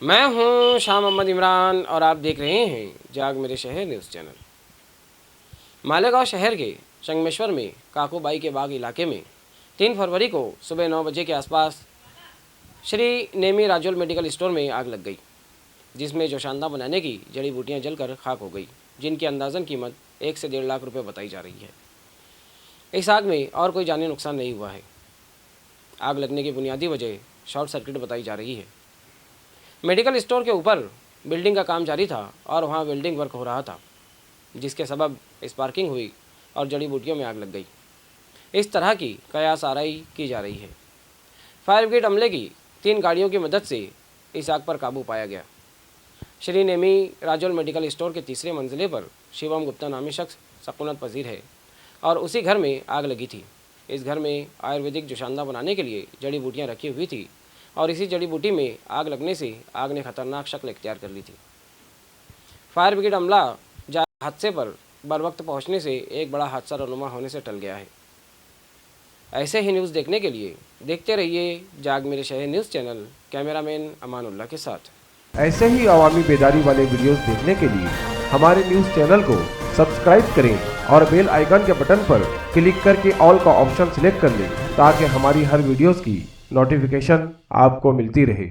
मैं हूं शाह मोहम्मद इमरान और आप देख रहे हैं जाग मेरे शहर न्यूज़ चैनल। मालेगांव शहर के संगमेश्वर में काकूबाई के बाग इलाके में 3 फरवरी को सुबह 9 बजे के आसपास श्री नेमी राजोल मेडिकल स्टोर में आग लग गई, जिसमें जोशांदा बनाने की जड़ी बूटियां जलकर खाक हो गई, जिनकी अंदाजन कीमत 1 से 1.5 लाख रुपये बताई जा रही है। इस आग में और कोई जानी नुकसान नहीं हुआ है। आग लगने की बुनियादी वजह शॉर्ट सर्किट बताई जा रही है। मेडिकल स्टोर के ऊपर बिल्डिंग का काम जारी था और वहां वेल्डिंग वर्क हो रहा था, जिसके सबब स्पार्किंग हुई और जड़ी बूटियों में आग लग गई। इस तरह की कयास आराई की जा रही है। फायर ब्रिगेड अमले की 3 गाड़ियों की मदद से इस आग पर काबू पाया गया। श्री नेमी राजोल मेडिकल स्टोर के तीसरे मंजिले पर शिवम गुप्ता नामी शख्स सकूनत पजीर है और उसी घर में आग लगी थी। इस घर में आयुर्वेदिक जोशांदा बनाने के लिए जड़ी बूटियाँ रखी हुई थी और इसी जड़ी बूटी में आग लगने से आग ने खतरनाक शक्ल इख्तियार कर ली थी। फायर ब्रिगेड अमला हादसे पर बरवक्त पहुंचने से एक बड़ा हादसा रनुमा होने से टल गया है। ऐसे ही न्यूज़ देखने के लिए देखते रहिए जाग मेरे शहर न्यूज़ चैनल, कैमरामैन अमानुल्लाह के साथ। ऐसे ही अवामी बेदारी वाले वीडियोस देखने के लिए हमारे न्यूज़ चैनल को सब्सक्राइब करें और बेल आइकन के बटन पर क्लिक करके ऑल का ऑप्शन सिलेक्ट कर लें, ताकि हमारी हर वीडियोस की नोटिफिकेशन आपको मिलती रहे।